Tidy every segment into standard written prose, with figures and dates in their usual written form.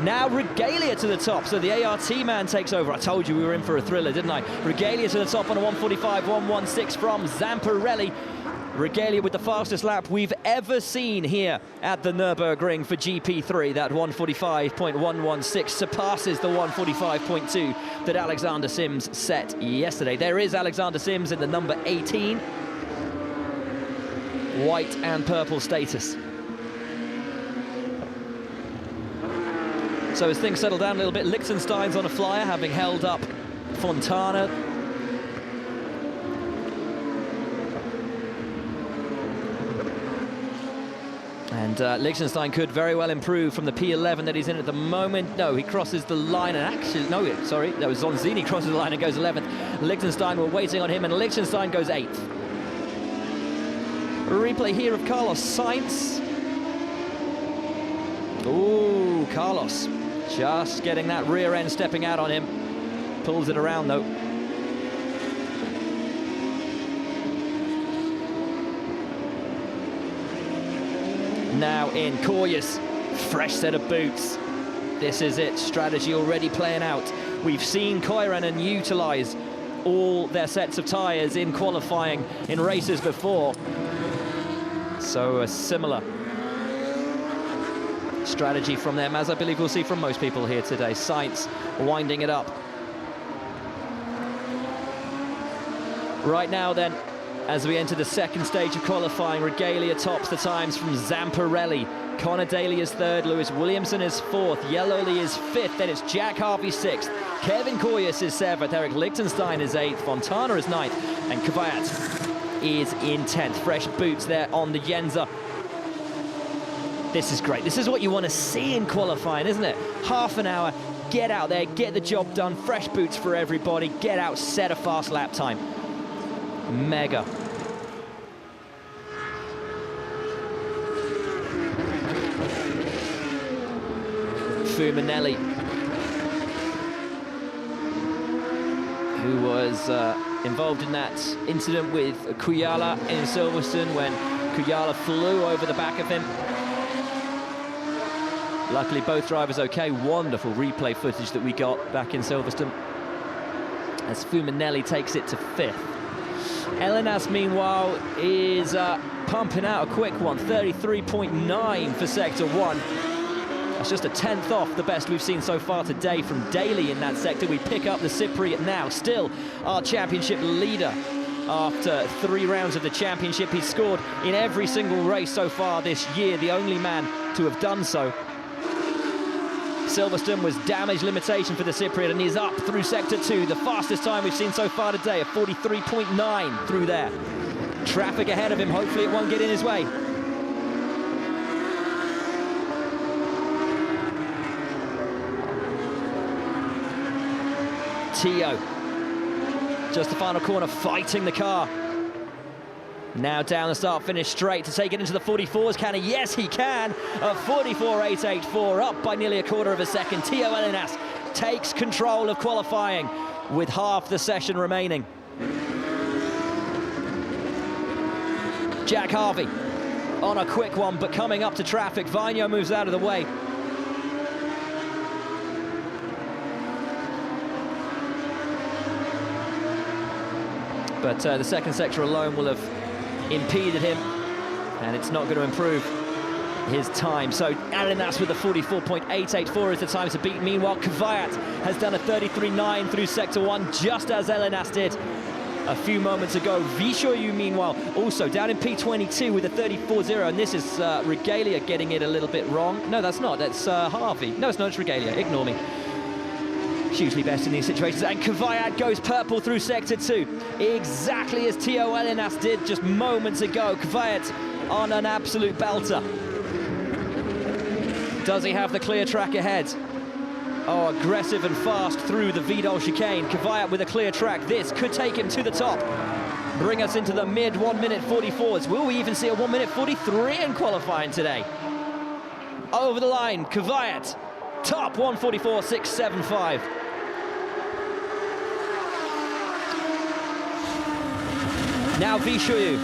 Now Regalia to the top, so the ART man takes over. I told you we were in for a thriller, didn't I? Regalia to the top on a 1:45.116 from Zamparelli. Regalia with the fastest lap we've ever seen here at the Nurburgring for GP3. That 1:45.116 surpasses the 1:45.2 that Alexander Sims set yesterday. There is Alexander Sims in the number 18. White and purple status. So as things settle down a little bit, Liechtenstein's on a flyer, having held up Fontana. And Liechtenstein could very well improve from the P11 that he's in at the moment. No, he crosses the line and actually, no, sorry, that was Zonzini crosses the line and goes 11th. Liechtenstein were waiting on him and Liechtenstein goes 8th. A replay here of Carlos Sainz. Ooh, Carlos just getting that rear end stepping out on him. Pulls it around though. Now in Koyas, fresh set of boots. This is it, strategy already playing out. We've seen Koiranen utilize all their sets of tyres in qualifying in races before. So a similar strategy from them, as I believe we'll see from most people here today. Sainz winding it up. Right now then, as we enter the second stage of qualifying, Regalia tops the times from Zamparelli. Connor Daly is 3rd, Lewis Williamson is 4th, Yellowly is 5th, then it's Jack Harvey 6th, Kevin Koyas is 7th, Eric Liechtenstein is 8th, Fontana is 9th, and Kvyat is in 10th. Fresh boots there on the Yenza. This is great. This is what you want to see in qualifying, isn't it? Half an hour, get out there, get the job done, fresh boots for everybody, get out, set a fast lap time. Mega. Fuminelli, who was involved in that incident with Kuyala in Silverstone when Kuyala flew over the back of him. Luckily both drivers okay. Wonderful replay footage that we got back in Silverstone as Fuminelli takes it to 5th. Elenas, meanwhile, is pumping out a quick one, 33.9 for Sector 1. That's just a 10th off the best we've seen so far today from Daly in that sector. We pick up the Cypriot now, still our championship leader. After 3 rounds of the championship, he's scored in every single race so far this year, the only man to have done so. Silverstone was damage limitation for the Cypriot, and he's up through Sector 2, the fastest time we've seen so far today, a 43.9 through there. Traffic ahead of him, hopefully it won't get in his way. Tio, just the final corner, fighting the car. Now down the start-finish straight to take it into the 44s. Can he? Yes, he can. A 44.884, up by nearly a quarter of a second. Tio Elenas takes control of qualifying with half the session remaining. Jack Harvey on a quick one, but coming up to traffic. Vigno moves out of the way. But the second sector alone will have impeded him, and it's not going to improve his time. So Elenas with a 44.884 is the time to beat. Meanwhile, Kvyat has done a 33.9 through Sector 1, just as Elenas did a few moments ago. Vishoyu, meanwhile, also down in P22 with a 34.0, and this is Regalia getting it a little bit wrong. No, that's not. That's Harvey. No, it's not. It's Regalia. Ignore me. Hugely best in these situations, and Kvyat goes purple through Sector 2, exactly as Tio Elenas did just moments ago. Kvyat on an absolute belter. Does he have the clear track ahead? Oh, aggressive and fast through the Vidal chicane. Kvyat with a clear track. This could take him to the top, bring us into the mid 1:40 44s. Will we even see a 1:43 in qualifying today? Over the line, Kvyat, top 1:44.675. Now Vishoyu.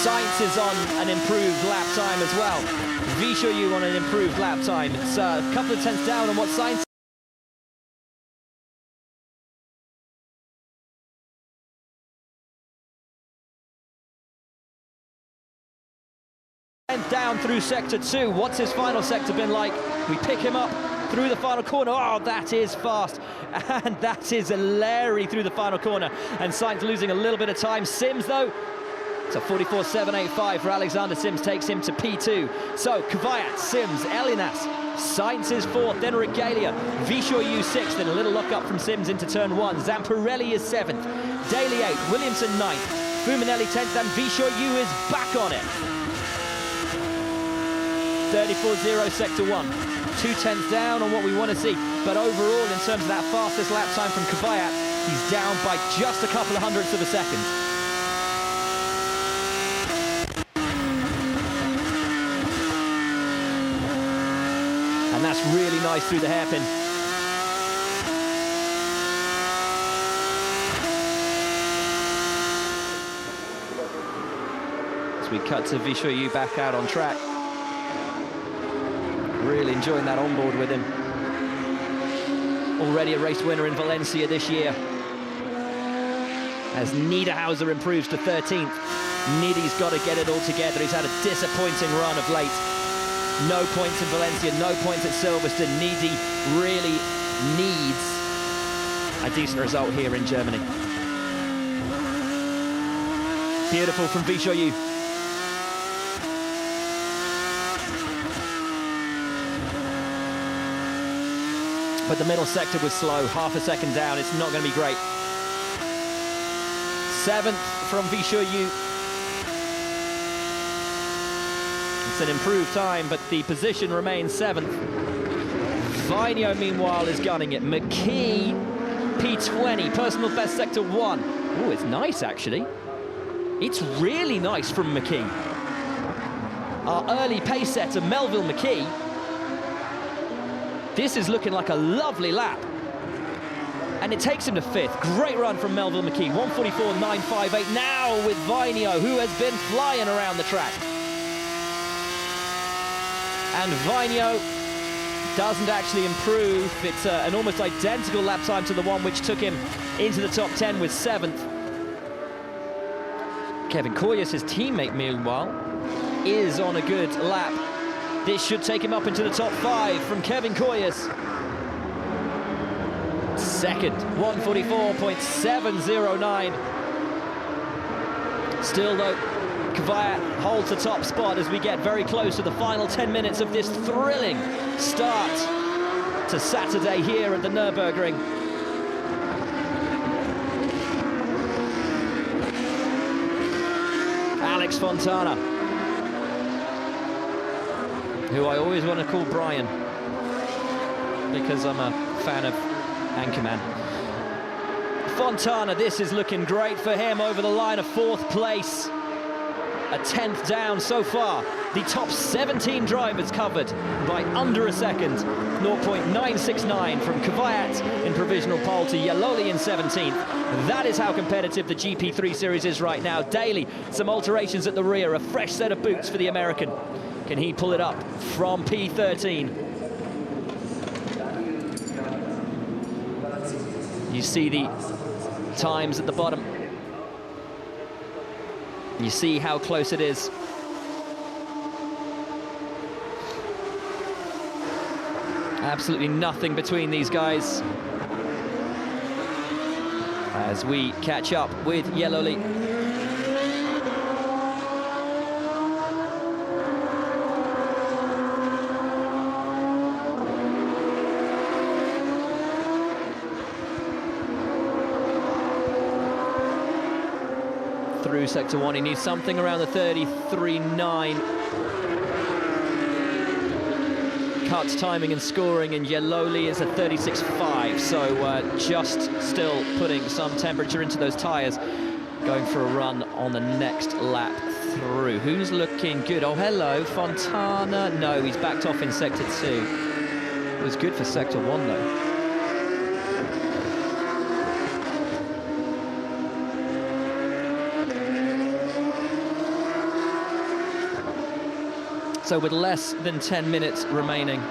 Sainz is on an improved lap time as well. Vishoyu on an improved lap time. It's a couple of tenths down on what Sainz down through sector 2. What's his final sector been like? We pick him up through the final corner. Oh, that is fast. And that is a Larry through the final corner. And Sainz losing a little bit of time. Sims, though, it's a 44.785 for Alexander Sims, takes him to P2. So, Kvyat, Sims, Elinas, Sainz is 4th, then Regalia, Vishoyu 6th, then a little lock-up from Sims into turn 1. Zamparelli is 7th, Daly 8th, Williamson 9th, Fuminelli 10th, and Vishoyu is back on it. 34.0 sector 1. 2 tenths down on what we want to see, but overall, in terms of that fastest lap time from Kvyat, he's down by just a couple of hundredths of a second. And that's really nice through the hairpin. As we cut to Vishoyu back out on track. Really enjoying that onboard with him. Already a race winner in Valencia this year. As Niederhauser improves to 13th. Nidi's got to get it all together. He's had a disappointing run of late. No points in Valencia, no points at Silverstone. Nidi really needs a decent result here in Germany. Beautiful from Vishoyu. But the middle sector was slow, half a second down. It's not going to be great. 7th from Vishoyu. It's an improved time, but the position remains 7th. Vainio, meanwhile, is gunning it. McKee, P20, personal best sector 1. Oh, it's nice, actually. It's really nice from McKee. Our early pace setter, Melville McKee. This is looking like a lovely lap. And it takes him to 5th. Great run from Melville McKee. 1:44.958 now with Vainio, who has been flying around the track. And Vainio doesn't actually improve. It's an almost identical lap time to the one which took him into the top 10 with 7th. Kevin Koyas, his teammate, meanwhile, is on a good lap. This should take him up into the top 5 from Kevin Koyas. 2nd, 1:44.709. Still, though, Kvyat holds the top spot as we get very close to the final 10 minutes of this thrilling start to Saturday here at the Nurburgring. Alex Fontana, who I always want to call Brian, because I'm a fan of Anchorman. Fontana, this is looking great for him over the line of 4th place. A 10th down so far. The top 17 drivers covered by under a second. 0.969 from Kvyat in provisional pole to Yaloli in 17th. That is how competitive the GP3 series is right now. Daly, some alterations at the rear, a fresh set of boots for the American. Can he pull it up from P13? You see the times at the bottom. You see how close it is. Absolutely nothing between these guys. As we catch up with Yellow. Through sector 1, he needs something around the 33.9. Cuts timing and scoring, and Yeloli is a 36.5, so just still putting some temperature into those tyres. Going for a run on the next lap through. Who's looking good? Oh, hello, Fontana. No, he's backed off in sector 2. It was good for sector 1, though. So with less than 10 minutes remaining,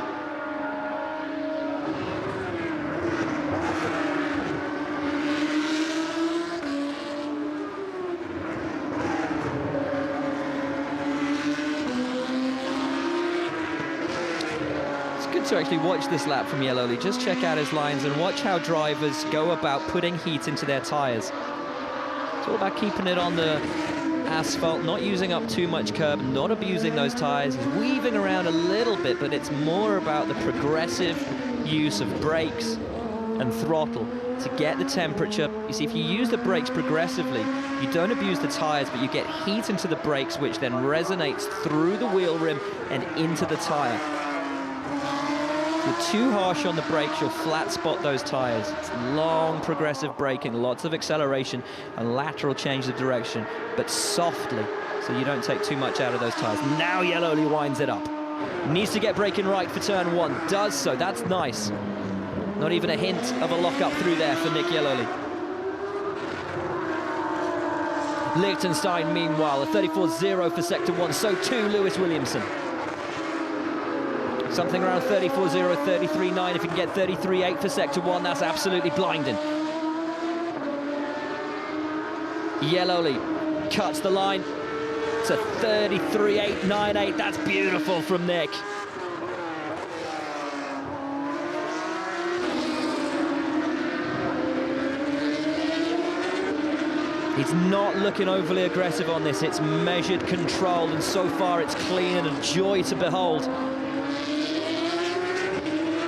to actually watch this lap from Yellowly, just check out his lines and watch how drivers go about putting heat into their tyres. It's all about keeping it on the asphalt, not using up too much curb, not abusing those tyres. He's weaving around a little bit, but it's more about the progressive use of brakes and throttle to get the temperature. You see, if you use the brakes progressively, you don't abuse the tyres, but you get heat into the brakes, which then resonates through the wheel rim and into the tyre. If you're too harsh on the brakes, you'll flat spot those tyres. It's long progressive braking, lots of acceleration and lateral change of direction, but softly, so you don't take too much out of those tyres. Now Yellowly winds it up. Needs to get braking right for turn 1. Does so, that's nice. Not even a hint of a lock-up through there for Nick Yellowly. Liechtenstein, meanwhile, a 34.0 for Sector 1, so too Lewis Williamson. Something around 34.0, 33.9. If you can get 33.8 for Sector 1, that's absolutely blinding. Yellowly cuts the line to 33.898. That's beautiful from Nick. He's not looking overly aggressive on this. It's measured, controlled, and so far it's clean and a joy to behold.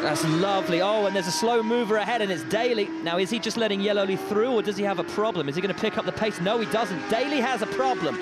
That's lovely. Oh, and there's a slow mover ahead, and it's Daly. Now, is he just letting Yellowly through, or does he have a problem? Is he going to pick up the pace? No, he doesn't. Daly has a problem.